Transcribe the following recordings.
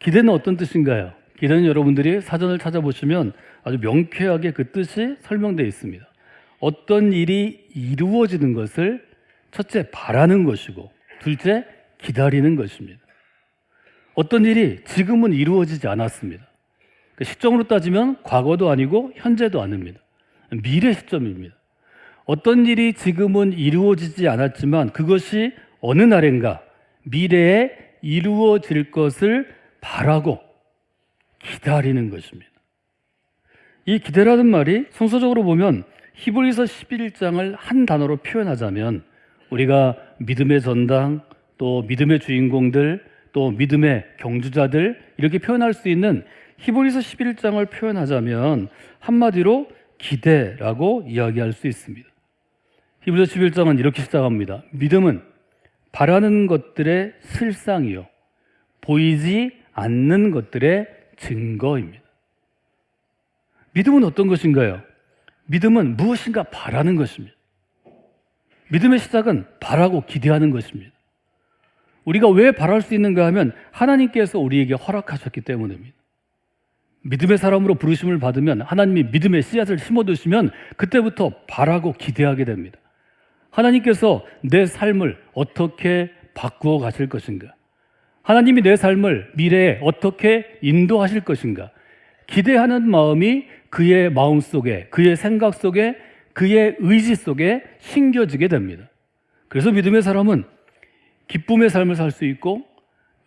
기대는 어떤 뜻인가요? 기대는 여러분들이 사전을 찾아보시면 아주 명쾌하게 그 뜻이 설명되어 있습니다. 어떤 일이 이루어지는 것을 첫째 바라는 것이고 둘째 기다리는 것입니다. 어떤 일이 지금은 이루어지지 않았습니다. 시점으로 따지면 과거도 아니고 현재도 아닙니다. 미래 시점입니다. 어떤 일이 지금은 이루어지지 않았지만 그것이 어느 날인가 미래에 이루어질 것을 바라고 기다리는 것입니다. 이 기대라는 말이 성서적으로 보면 히브리서 11장을 한 단어로 표현하자면 우리가 믿음의 전당, 또 믿음의 주인공들, 또 믿음의 경주자들 이렇게 표현할 수 있는 히브리서 11장을 표현하자면 한마디로 기대라고 이야기할 수 있습니다. 히브리서 11장은 이렇게 시작합니다. 믿음은 바라는 것들의 실상이요 보이지 않는 것들의 증거입니다. 믿음은 어떤 것인가요? 믿음은 무엇인가 바라는 것입니다. 믿음의 시작은 바라고 기대하는 것입니다. 우리가 왜 바랄 수 있는가 하면 하나님께서 우리에게 허락하셨기 때문입니다. 믿음의 사람으로 부르심을 받으면 하나님이 믿음의 씨앗을 심어두시면 그때부터 바라고 기대하게 됩니다. 하나님께서 내 삶을 어떻게 바꾸어 가실 것인가? 하나님이 내 삶을 미래에 어떻게 인도하실 것인가? 기대하는 마음이 그의 마음 속에, 그의 생각 속에, 그의 의지 속에 심겨지게 됩니다. 그래서 믿음의 사람은 기쁨의 삶을 살 수 있고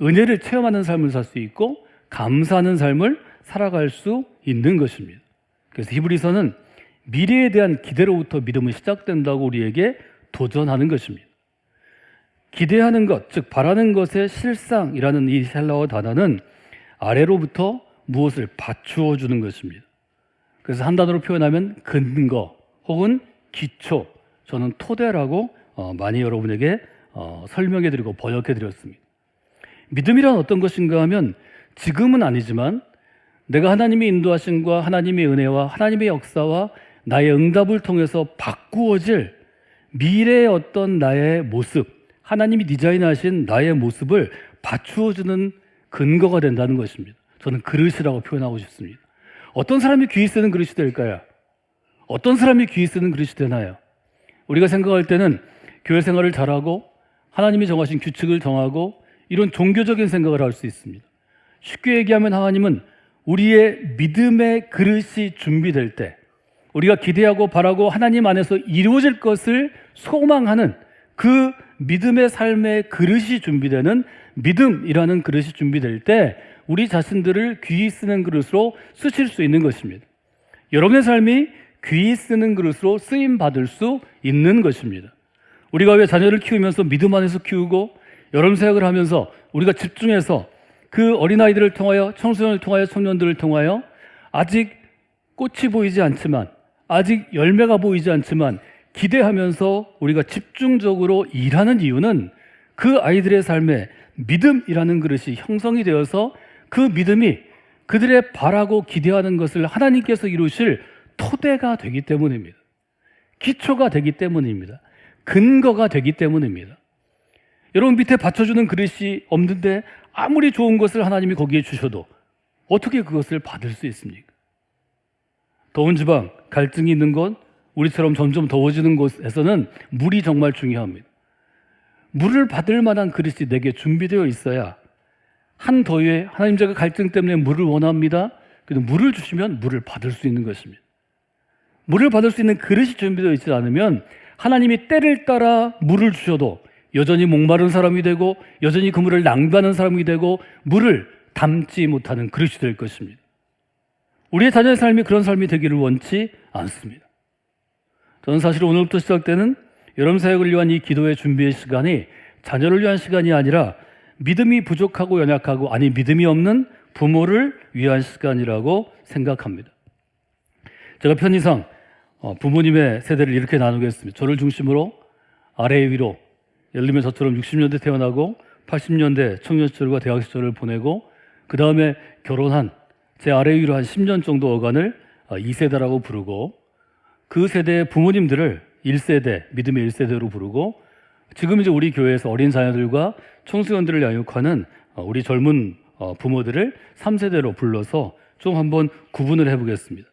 은혜를 체험하는 삶을 살 수 있고 감사하는 삶을 살아갈 수 있는 것입니다. 그래서 히브리서는 미래에 대한 기대로부터 믿음은 시작된다고 우리에게 도전하는 것입니다. 기대하는 것, 즉 바라는 것의 실상이라는 이 헬라어 단어는 아래로부터 무엇을 받추어 주는 것입니다. 그래서 한 단어로 표현하면 근거 혹은 기초, 저는 토대라고 많이 여러분에게 설명해 드리고 번역해 드렸습니다. 믿음이란 어떤 것인가 하면 지금은 아니지만 내가 하나님의 인도하심과 하나님의 은혜와 하나님의 역사와 나의 응답을 통해서 바꾸어질 미래의 어떤 나의 모습, 하나님이 디자인하신 나의 모습을 받추어주는 근거가 된다는 것입니다. 저는 그릇이라고 표현하고 싶습니다. 어떤 사람이 귀히 쓰는 그릇이 될까요? 어떤 사람이 귀히 쓰는 그릇이 되나요? 우리가 생각할 때는 교회 생활을 잘하고 하나님이 정하신 규칙을 정하고 이런 종교적인 생각을 할 수 있습니다. 쉽게 얘기하면 하나님은 우리의 믿음의 그릇이 준비될 때 우리가 기대하고 바라고 하나님 안에서 이루어질 것을 소망하는 그 믿음의 삶의 그릇이 준비되는 믿음이라는 그릇이 준비될 때 우리 자신들을 귀히 쓰는 그릇으로 쓰실 수 있는 것입니다. 여러분의 삶이 귀히 쓰는 그릇으로 쓰임받을 수 있는 것입니다. 우리가 왜 자녀를 키우면서 믿음 안에서 키우고 여러분 생각을 하면서 우리가 집중해서 그 어린아이들을 통하여 청소년을 통하여 청년들을 통하여 아직 꽃이 보이지 않지만 아직 열매가 보이지 않지만 기대하면서 우리가 집중적으로 일하는 이유는 그 아이들의 삶에 믿음이라는 그릇이 형성이 되어서 그 믿음이 그들의 바라고 기대하는 것을 하나님께서 이루실 토대가 되기 때문입니다. 기초가 되기 때문입니다. 근거가 되기 때문입니다. 여러분 밑에 받쳐주는 그릇이 없는데 아무리 좋은 것을 하나님이 거기에 주셔도 어떻게 그것을 받을 수 있습니까? 더운 지방, 갈증이 있는 곳, 우리처럼 점점 더워지는 곳에서는 물이 정말 중요합니다. 물을 받을 만한 그릇이 내게 준비되어 있어야 한 더위에 하나님 제가 갈증 때문에 물을 원합니다. 그래서 물을 주시면 물을 받을 수 있는 것입니다. 물을 받을 수 있는 그릇이 준비되어 있지 않으면 하나님이 때를 따라 물을 주셔도 여전히 목마른 사람이 되고 여전히 그 물을 낭비하는 사람이 되고 물을 담지 못하는 그릇이 될 것입니다. 우리의 자녀의 삶이 그런 삶이 되기를 원치 않습니다. 저는 사실 오늘부터 시작되는 여름 사역을 위한 이 기도의 준비의 시간이 자녀를 위한 시간이 아니라 믿음이 부족하고 연약하고 아니 믿음이 없는 부모를 위한 시간이라고 생각합니다. 제가 편의상 부모님의 세대를 이렇게 나누겠습니다. 저를 중심으로 아래 위로 예를 들면 저처럼 60년대 태어나고 80년대 청년 시절과 대학 시절을 보내고 그 다음에 결혼한 제 아래 위로 한 10년 정도 어간을 2세대라고 부르고 그 세대의 부모님들을 1세대, 믿음의 1세대로 부르고 지금 이제 우리 교회에서 어린 자녀들과 청소년들을 양육하는 우리 젊은 부모들을 3세대로 불러서 좀 한번 구분을 해보겠습니다.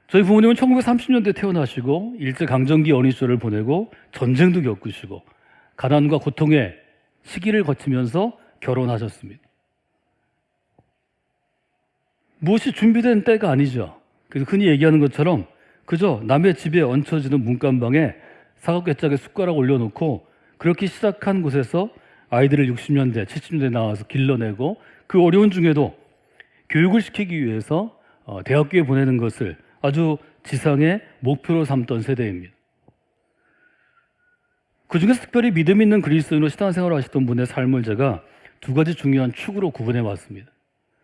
저희 부모님은 1930년대 태어나시고 일제강점기 어린 시절을 보내고 전쟁도 겪으시고 가난과 고통의 시기를 거치면서 결혼하셨습니다. 무엇이 준비된 때가 아니죠. 그래서 흔히 얘기하는 것처럼 그저 남의 집에 얹혀지는 문간방에 사각개짝에 숟가락 올려놓고 그렇게 시작한 곳에서 아이들을 60년대, 70년대 나와서 길러내고 그 어려운 중에도 교육을 시키기 위해서 대학교에 보내는 것을 아주 지상의 목표로 삼던 세대입니다. 그 중에서 특별히 믿음 있는 그리스도인으로 신앙생활을 하시던 분의 삶을 제가 두 가지 중요한 축으로 구분해 봤습니다.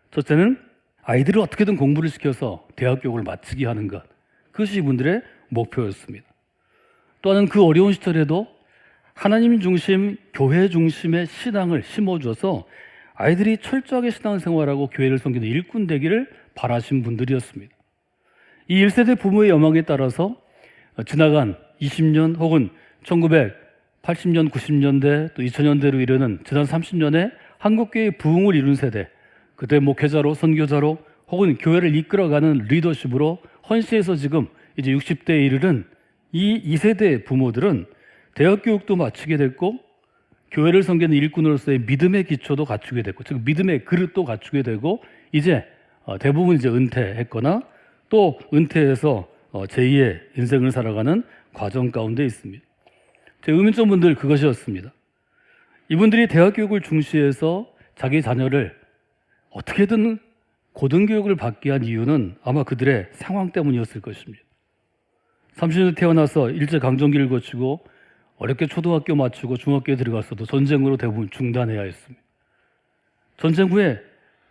첫째는 아이들을 어떻게든 공부를 시켜서 대학 교육을 마치게 하는 것. 그것이 이분들의 목표였습니다. 또 하나는 그 어려운 시절에도 하나님 중심, 교회 중심의 신앙을 심어줘서 아이들이 철저하게 신앙생활하고 교회를 섬기는 일꾼 되기를 바라신 분들이었습니다. 이 1세대 부모의 여망에 따라서 지나간 20년 혹은 1980년, 90년대 또 2000년대로 이르는 지난 30년의 한국교회의 부흥을 이룬 세대, 그때 목회자로 선교자로 혹은 교회를 이끌어가는 리더십으로 헌신해서 지금 이제 60대에 이르는 이 2세대 부모들은 대학 교육도 마치게 됐고 교회를 섬기는 일꾼으로서의 믿음의 기초도 갖추게 됐고 즉 믿음의 그릇도 갖추게 되고 이제 대부분 이제 은퇴했거나 또 은퇴해서 제2의 인생을 살아가는 과정 가운데 있습니다. 제 의문점분들 그것이었습니다. 이분들이 대학 교육을 중시해서 자기 자녀를 어떻게든 고등교육을 받게 한 이유는 아마 그들의 상황 때문이었을 것입니다. 30년대 태어나서 일제강점기를 거치고 어렵게 초등학교 마치고 중학교에 들어갔어도 전쟁으로 대부분 중단해야 했습니다. 전쟁 후에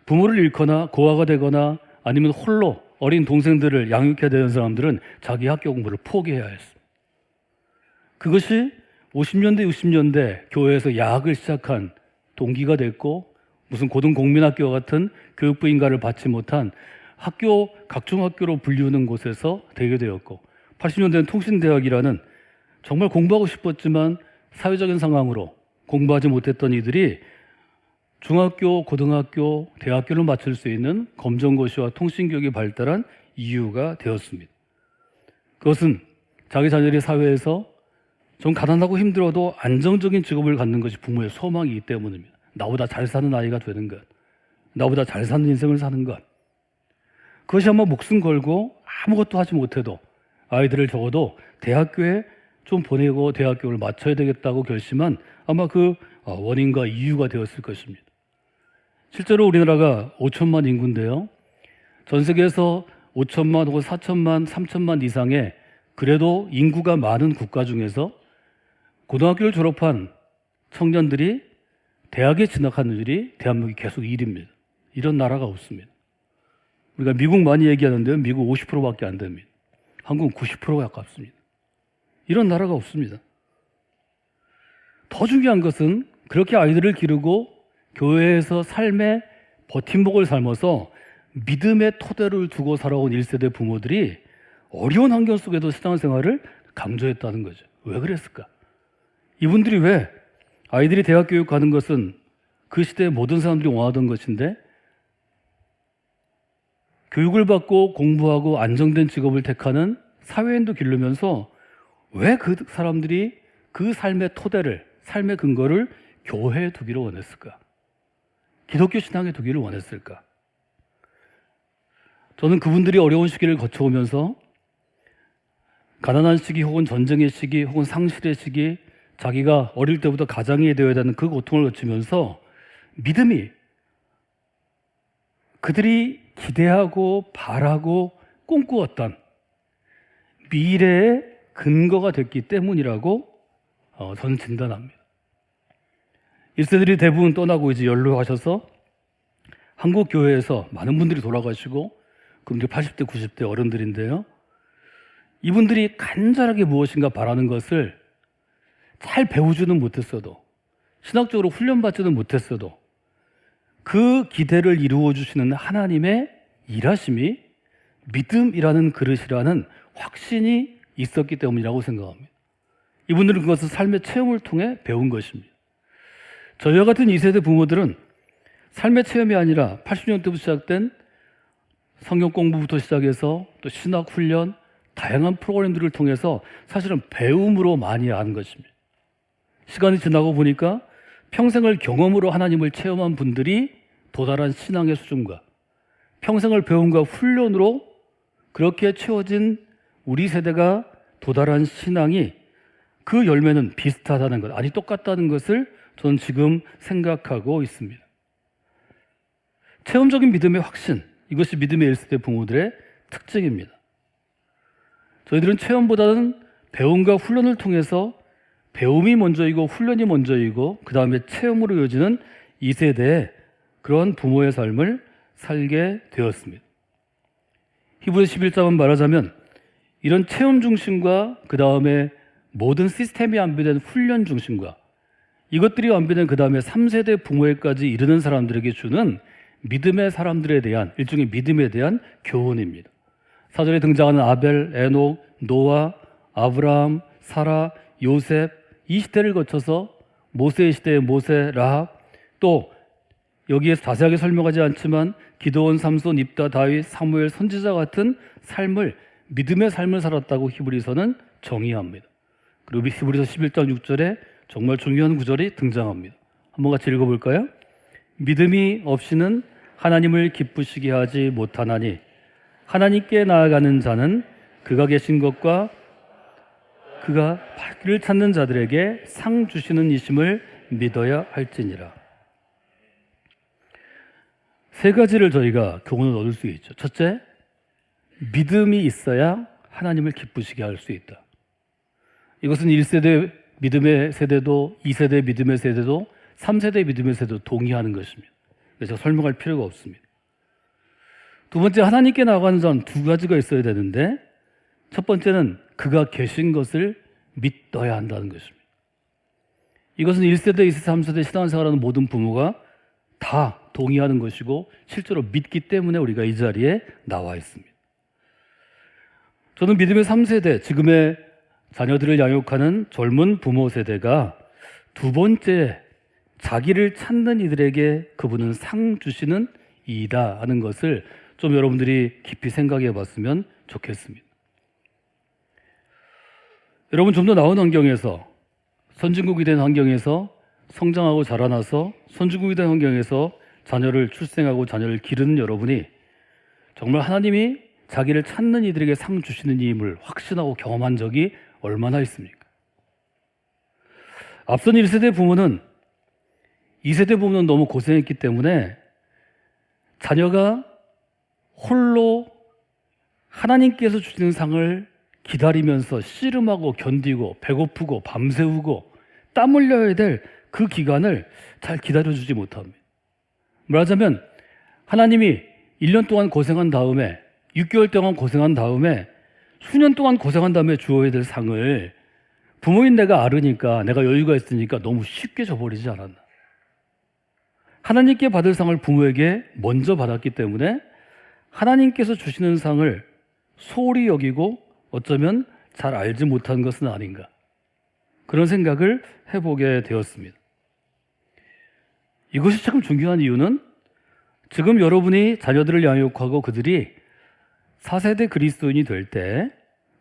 부모를 잃거나 고아가 되거나 아니면 홀로 어린 동생들을 양육해야 되는 사람들은 자기 학교 공부를 포기해야 했습니다. 그것이 50년대, 60년대 교회에서 야학을 시작한 동기가 됐고 무슨 고등공민학교와 같은 교육부 인가를 받지 못한 학교, 각중학교로 불리우는 곳에서 되게 되었고 80년대는 통신대학이라는 정말 공부하고 싶었지만 사회적인 상황으로 공부하지 못했던 이들이 중학교, 고등학교, 대학교를 마칠 수 있는 검정고시와 통신교육이 발달한 이유가 되었습니다. 그것은 자기 자녀들이 사회에서 좀 가난하고 힘들어도 안정적인 직업을 갖는 것이 부모의 소망이기 때문입니다. 나보다 잘 사는 아이가 되는 것, 나보다 잘 사는 인생을 사는 것. 그것이 아마 목숨 걸고 아무것도 하지 못해도 아이들을 적어도 대학교에 좀 보내고 대학교를 마쳐야 되겠다고 결심한 아마 그 원인과 이유가 되었을 것입니다. 실제로 우리나라가 5천만 인구인데요. 전 세계에서 5천만 혹은 4천만, 3천만 이상의 그래도 인구가 많은 국가 중에서 고등학교를 졸업한 청년들이 대학에 진학하는 일이 대한민국이 계속 1위입니다. 이런 나라가 없습니다. 우리가 미국 많이 얘기하는데요. 미국 50%밖에 안 됩니다. 한국은 90%가 가깝습니다. 이런 나라가 없습니다. 더 중요한 것은 그렇게 아이들을 기르고 교회에서 삶의 버팀목을 삶아서 믿음의 토대를 두고 살아온 1세대 부모들이 어려운 환경 속에도 신앙생활을 강조했다는 거죠. 왜 그랬을까? 이분들이 왜 아이들이 대학 교육 가는 것은 그 시대의 모든 사람들이 원하던 것인데 교육을 받고 공부하고 안정된 직업을 택하는 사회인도 기르면서 왜 그 사람들이 그 삶의 토대를, 삶의 근거를 교회에 두기를 원했을까? 기독교 신앙에 두기를 원했을까? 저는 그분들이 어려운 시기를 거쳐오면서 가난한 시기 혹은 전쟁의 시기 혹은 상실의 시기 자기가 어릴 때부터 가장이 되어야 되는 그 고통을 거치면서 믿음이 그들이 기대하고 바라고 꿈꾸었던 미래의 근거가 됐기 때문이라고 저는 진단합니다. 1세들이 대부분 떠나고 이제 연로하셔서 한국 교회에서 많은 분들이 돌아가시고 그분들이 80대, 90대 어른들인데요. 이분들이 간절하게 무엇인가 바라는 것을 잘 배우지는 못했어도 신학적으로 훈련받지는 못했어도 그 기대를 이루어 주시는 하나님의 일하심이 믿음이라는 그릇이라는 확신이 있었기 때문이라고 생각합니다. 이분들은 그것을 삶의 체험을 통해 배운 것입니다. 저희와 같은 2세대 부모들은 삶의 체험이 아니라 80년대부터 시작된 성경 공부부터 시작해서 또 신학 훈련, 다양한 프로그램들을 통해서 사실은 배움으로 많이 아는 것입니다. 시간이 지나고 보니까 평생을 경험으로 하나님을 체험한 분들이 도달한 신앙의 수준과 평생을 배움과 훈련으로 그렇게 채워진 우리 세대가 도달한 신앙이 그 열매는 비슷하다는 것, 아니 똑같다는 것을 저는 지금 생각하고 있습니다. 체험적인 믿음의 확신, 이것이 믿음의 1세대 부모들의 특징입니다. 저희들은 체험보다는 배움과 훈련을 통해서 배움이 먼저이고 훈련이 먼저이고 그 다음에 체험으로 이어지는 2세대의 그런 부모의 삶을 살게 되었습니다. 히브리서 11장은 말하자면 이런 체험 중심과 그 다음에 모든 시스템이 완비된 훈련 중심과 이것들이 완비된 그 다음에 3세대 부모에까지 이르는 사람들에게 주는 믿음의 사람들에 대한 일종의 믿음에 대한 교훈입니다. 사절에 등장하는 아벨, 에녹, 노아, 아브라함, 사라, 요셉 이 시대를 거쳐서 모세의 시대의 모세, 라합 또 여기에 자세하게 설명하지 않지만 기드온, 삼손, 입다, 다윗, 사무엘, 선지자 같은 삶을 믿음의 삶을 살았다고 히브리서는 정의합니다. 그리고 히브리서 11장 6절에 정말 중요한 구절이 등장합니다. 한번 같이 읽어볼까요? 믿음이 없이는 하나님을 기쁘시게 하지 못하나니 하나님께 나아가는 자는 그가 계신 것과 그가 그를 찾는 자들에게 상 주시는 이심을 믿어야 할지니라. 세 가지를 저희가 교훈을 얻을 수 있죠. 첫째, 믿음이 있어야 하나님을 기쁘시게 할 수 있다. 이것은 1세대 믿음의 세대도 2세대 믿음의 세대도 3세대 믿음의 세대도 동의하는 것입니다. 그래서 설명할 필요가 없습니다. 두 번째, 하나님께 나아가는 자는 두 가지가 있어야 되는데 첫 번째는 그가 계신 것을 믿어야 한다는 것입니다. 이것은 1세대, 2세대, 3세대 신앙생활하는 모든 부모가 다 동의하는 것이고 실제로 믿기 때문에 우리가 이 자리에 나와 있습니다. 저는 믿음의 3세대, 지금의 자녀들을 양육하는 젊은 부모 세대가 두 번째, 자기를 찾는 이들에게 그분은 상 주시는 이이다 하는 것을 좀 여러분들이 깊이 생각해 봤으면 좋겠습니다. 여러분, 좀 더 나은 환경에서, 선진국이 된 환경에서 성장하고 자라나서 선진국이 된 환경에서 자녀를 출생하고 자녀를 기르는 여러분이 정말 하나님이 자기를 찾는 이들에게 상 주시는 이임을 확신하고 경험한 적이 얼마나 있습니까? 앞선 1세대 부모는 2세대 부모는 너무 고생했기 때문에 자녀가 홀로 하나님께서 주시는 상을 기다리면서 씨름하고 견디고 배고프고 밤새우고 땀 흘려야 될 그 기간을 잘 기다려주지 못합니다. 말하자면 하나님이 1년 동안 고생한 다음에 6개월 동안 고생한 다음에 수년 동안 고생한 다음에 주어야 될 상을 부모인 내가 알으니까 내가 여유가 있으니까 너무 쉽게 줘버리지 않았나. 하나님께 받을 상을 부모에게 먼저 받았기 때문에 하나님께서 주시는 상을 소홀히 여기고 어쩌면 잘 알지 못한 것은 아닌가, 그런 생각을 해보게 되었습니다. 이것이 참 중요한 이유는 지금 여러분이 자녀들을 양육하고 그들이 4세대 그리스도인이 될 때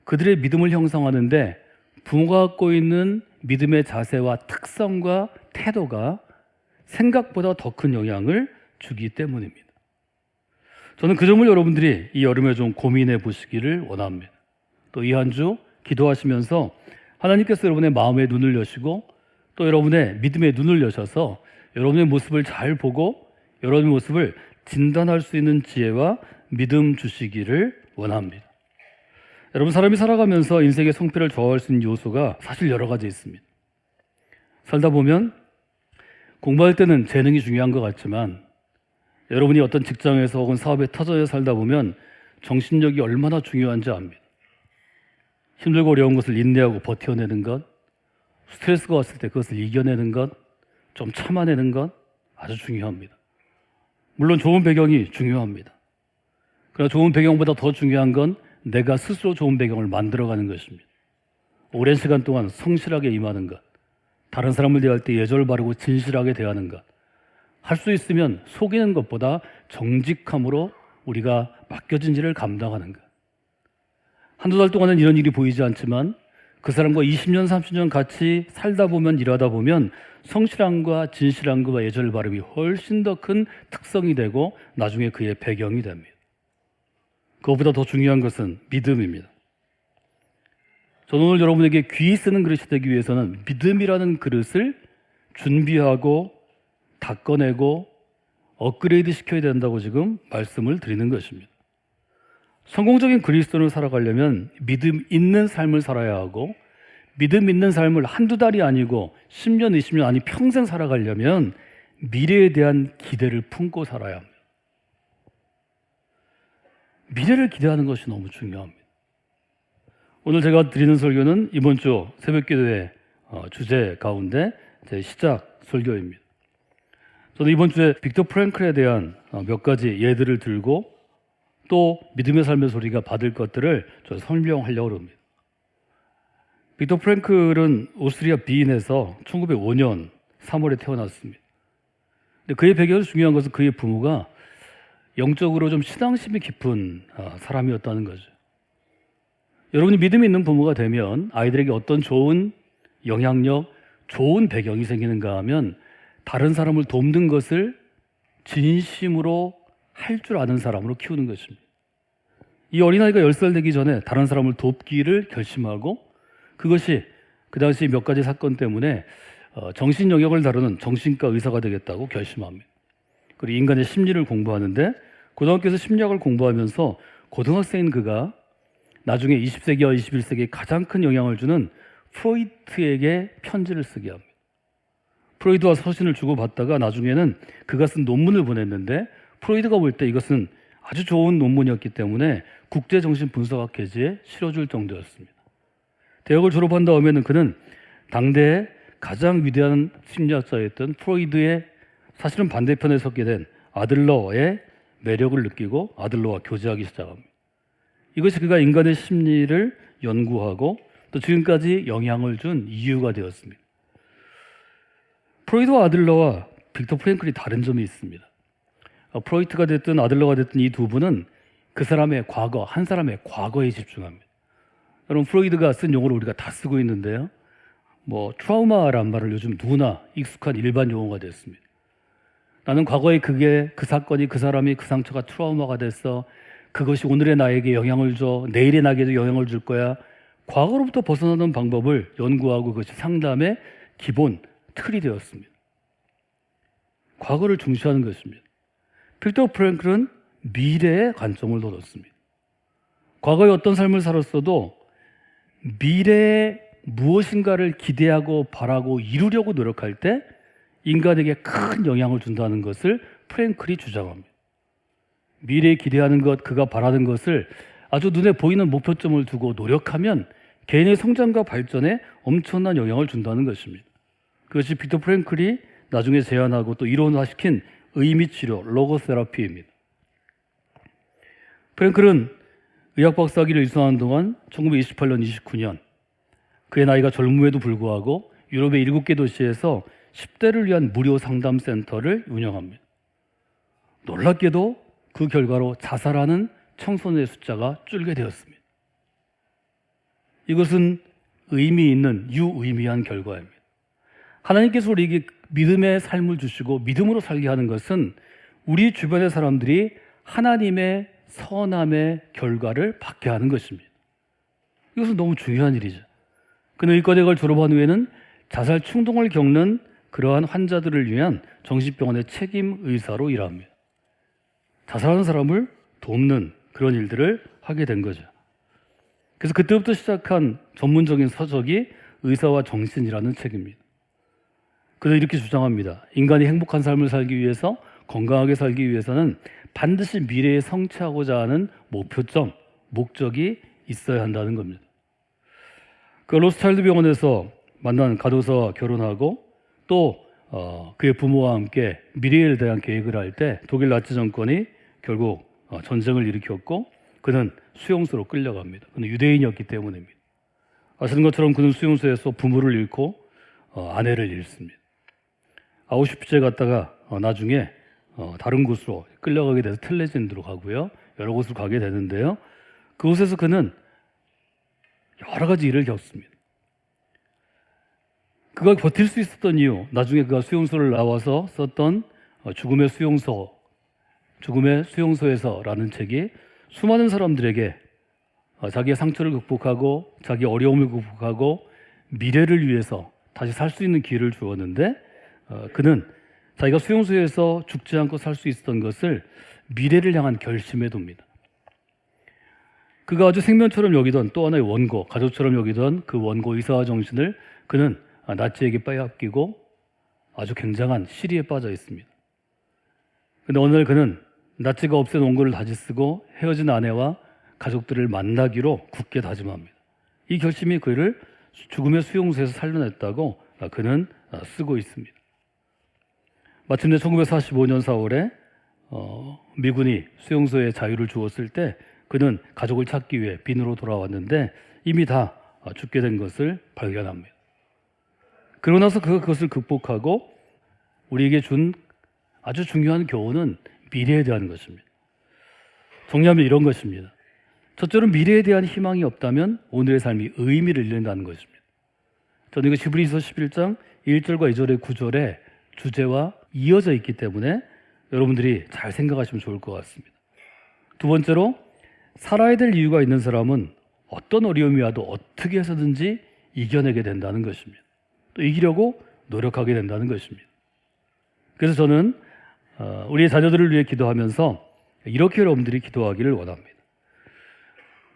그들의 믿음을 형성하는데 부모가 갖고 있는 믿음의 자세와 특성과 태도가 생각보다 더 큰 영향을 주기 때문입니다. 저는 그 점을 여러분들이 이 여름에 좀 고민해 보시기를 원합니다. 또 이 한 주 기도하시면서 하나님께서 여러분의 마음의 눈을 여시고 또 여러분의 믿음의 눈을 여셔서 여러분의 모습을 잘 보고 여러분의 모습을 진단할 수 있는 지혜와 믿음 주시기를 원합니다. 여러분, 사람이 살아가면서 인생의 성패를 좌우할 수 있는 요소가 사실 여러 가지 있습니다. 살다 보면 공부할 때는 재능이 중요한 것 같지만 여러분이 어떤 직장에서 혹은 사업의 터전에 살다 보면 정신력이 얼마나 중요한지 압니다. 힘들고 어려운 것을 인내하고 버텨내는 것, 스트레스가 왔을 때 그것을 이겨내는 것, 좀 참아내는 것 아주 중요합니다. 물론 좋은 배경이 중요합니다. 그러나 좋은 배경보다 더 중요한 건 내가 스스로 좋은 배경을 만들어가는 것입니다. 오랜 시간 동안 성실하게 임하는 것, 다른 사람을 대할 때 예절 바르고 진실하게 대하는 것, 할 수 있으면 속이는 것보다 정직함으로 우리가 맡겨진 일을 감당하는 것. 한두 달 동안은 이런 일이 보이지 않지만 그 사람과 20년, 30년 같이 살다 보면, 일하다 보면 성실함과 진실함과 예절 바름이 훨씬 더 큰 특성이 되고 나중에 그의 배경이 됩니다. 그것보다 더 중요한 것은 믿음입니다. 저는 오늘 여러분에게 귀 쓰는 그릇이 되기 위해서는 믿음이라는 그릇을 준비하고 닦아내고 업그레이드 시켜야 된다고 지금 말씀을 드리는 것입니다. 성공적인 그리스도인을 살아가려면 믿음 있는 삶을 살아야 하고, 믿음 있는 삶을 한두 달이 아니고 10년, 20년, 아니 평생 살아가려면 미래에 대한 기대를 품고 살아야 합니다. 미래를 기대하는 것이 너무 중요합니다. 오늘 제가 드리는 설교는 이번 주 새벽기도의 주제 가운데 제 시작 설교입니다. 저는 이번 주에 빅터 프랭클에 대한 몇 가지 예들을 들고 또 믿음의 삶의 소리가 받을 것들을 설명하려고 합니다. 빅터 프랭클은 오스트리아 비인에서 1905년 3월에 태어났습니다. 근데 그의 배경에서 중요한 것은 그의 부모가 영적으로 좀 신앙심이 깊은 사람이었다는 거죠. 여러분이 믿음이 있는 부모가 되면 아이들에게 어떤 좋은 영향력, 좋은 배경이 생기는가 하면 다른 사람을 돕는 것을 진심으로 할 줄 아는 사람으로 키우는 것입니다. 이 어린아이가 10살 되기 전에 다른 사람을 돕기를 결심하고, 그것이 그 당시 몇 가지 사건 때문에 정신 영역을 다루는 정신과 의사가 되겠다고 결심합니다. 그리고 인간의 심리를 공부하는데 고등학교에서 심리학을 공부하면서 고등학생인 그가 나중에 20세기와 21세기에 가장 큰 영향을 주는 프로이트에게 편지를 쓰게 합니다. 프로이트와 서신을 주고받다가 나중에는 그가 쓴 논문을 보냈는데, 프로이트가 볼 때 이것은 아주 좋은 논문이었기 때문에 국제정신분석학 계지에 실어줄 정도였습니다. 대학을 졸업한 다음에는 그는 당대의 가장 위대한 심리학자였던 프로이트의 사실은 반대편에 섰게 된 아들러의 매력을 느끼고 아들러와 교제하기 시작합니다. 이것이 그가 인간의 심리를 연구하고 또 지금까지 영향을 준 이유가 되었습니다. 프로이트와 아들러와 빅터 프랭클이 다른 점이 있습니다. 프로이트가 됐든 아들러가 됐든 이 두 분은 그 사람의 과거, 한 사람의 과거에 집중합니다. 여러분, 프로이트가 쓴 용어를 우리가 다 쓰고 있는데요. 트라우마란 말을 요즘 누구나 익숙한 일반 용어가 됐습니다. 나는 과거에 그 사건이, 그 사람이, 그 상처가 트라우마가 됐어. 그것이 오늘의 나에게 영향을 줘. 내일의 나에게도 영향을 줄 거야. 과거로부터 벗어나는 방법을 연구하고 그것이 상담의 기본 틀이 되었습니다. 과거를 중시하는 것입니다. 빅터 프랭클은 미래의 관점을 뒀습니다. 과거에 어떤 삶을 살았어도 미래에 무엇인가를 기대하고 바라고 이루려고 노력할 때 인간에게 큰 영향을 준다는 것을 프랭클이 주장합니다. 미래에 기대하는 것, 그가 바라는 것을 아주 눈에 보이는 목표점을 두고 노력하면 개인의 성장과 발전에 엄청난 영향을 준다는 것입니다. 그것이 빅터 프랭클이 나중에 제안하고 또 이론화시킨 의미치료, 로고세라피입니다. 프랭클은 의학 박사학위를 이수하는 동안 1928년, 29년 그의 나이가 젊음에도 불구하고 유럽의 7개 도시에서 10대를 위한 무료 상담센터를 운영합니다. 놀랍게도 그 결과로 자살하는 청소년의 숫자가 줄게 되었습니다. 이것은 의미 있는 유의미한 결과입니다. 하나님께서 우리에게 믿음의 삶을 주시고 믿음으로 살게 하는 것은 우리 주변의 사람들이 하나님의 선함의 결과를 받게 하는 것입니다. 이것은 너무 중요한 일이죠. 그는 의과대학을 졸업한 후에는 자살 충동을 겪는 그러한 환자들을 위한 정신병원의 책임 의사로 일합니다. 자살하는 사람을 돕는 그런 일들을 하게 된 거죠. 그래서 그때부터 시작한 전문적인 서적이 의사와 정신이라는 책입니다. 그는 이렇게 주장합니다. 인간이 행복한 삶을 살기 위해서, 건강하게 살기 위해서는 반드시 미래에 성취하고자 하는 목표점, 목적이 있어야 한다는 겁니다. 그 로스차일드 병원에서 만난 간호사와 결혼하고 또 그의 부모와 함께 미래에 대한 계획을 할 때 독일 나치 정권이 결국 전쟁을 일으켰고 그는 수용소로 끌려갑니다. 그는 유대인이었기 때문입니다. 아시는 것처럼 그는 수용소에서 부모를 잃고 아내를 잃습니다. 아우슈피츠에 갔다가 나중에 다른 곳으로 끌려가게 돼서 텔레진드로 가고요. 여러 곳으로 가게 되는데요. 그곳에서 그는 여러 가지 일을 겪습니다. 그가 버틸 수 있었던 이유, 나중에 그가 수용소를 나와서 썼던 죽음의 수용소에서라는 책이 수많은 사람들에게 자기의 상처를 극복하고 자기의 어려움을 극복하고 미래를 위해서 다시 살 수 있는 기회를 주었는데 그는 자기가 수용소에서 죽지 않고 살 수 있었던 것을 미래를 향한 결심에 둡니다. 그가 아주 생명처럼 여기던 또 하나의 원고, 가족처럼 여기던 그 원고 의사와 정신을 그는 나치에게 빼앗기고 아주 굉장한 시리에 빠져 있습니다. 그런데 어느 날 그는 나치가 없앤 원고를 다시 쓰고 헤어진 아내와 가족들을 만나기로 굳게 다짐합니다. 이 결심이 그를 죽음의 수용소에서 살려냈다고 그는 쓰고 있습니다. 마침내 1945년 4월에 미군이 수용소에 자유를 주었을 때 그는 가족을 찾기 위해 빈으로 돌아왔는데 이미 다 죽게 된 것을 발견합니다. 그러고 나서 그것을 극복하고 우리에게 준 아주 중요한 교훈은 미래에 대한 것입니다. 정리하면 이런 것입니다. 첫째로 미래에 대한 희망이 없다면 오늘의 삶이 의미를 잃는다는 것입니다. 저는 이거 히브리서 11장 1절과 2절의 구절의 주제와 이어져 있기 때문에 여러분들이 잘 생각하시면 좋을 것 같습니다. 두 번째로 살아야 될 이유가 있는 사람은 어떤 어려움이 와도 어떻게 해서든지 이겨내게 된다는 것입니다. 또 이기려고 노력하게 된다는 것입니다. 그래서 저는 우리의 자녀들을 위해 기도하면서 이렇게 여러분들이 기도하기를 원합니다.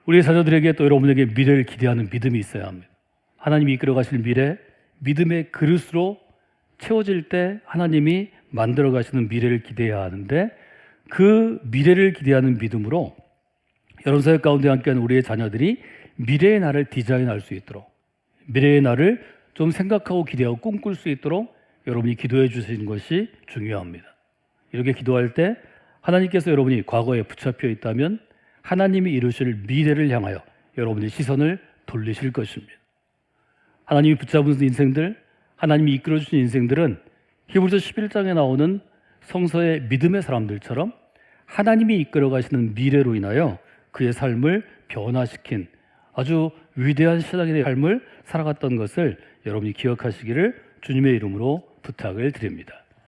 우리의 자녀들에게 또 여러분에게 미래를 기대하는 믿음이 있어야 합니다. 하나님이 이끌어 가실 미래, 믿음의 그릇으로 채워질 때 하나님이 만들어 가시는 미래를 기대해야 하는데 그 미래를 기대하는 믿음으로 여러분 사역 가운데 함께하는 우리의 자녀들이 미래의 나를 디자인할 수 있도록 미래의 나를 좀 생각하고 기대하고 꿈꿀 수 있도록 여러분이 기도해 주시는 것이 중요합니다. 이렇게 기도할 때 하나님께서 여러분이 과거에 붙잡혀 있다면 하나님이 이루실 미래를 향하여 여러분의 시선을 돌리실 것입니다. 하나님이 붙잡은 인생들, 하나님이 이끌어 주신 인생들은 히브리서 11장에 나오는 성서의 믿음의 사람들처럼 하나님이 이끌어 가시는 미래로 인하여 그의 삶을 변화시킨 아주 위대한 신앙인의 삶을 살아갔던 것을 여러분이 기억하시기를 주님의 이름으로 부탁을 드립니다.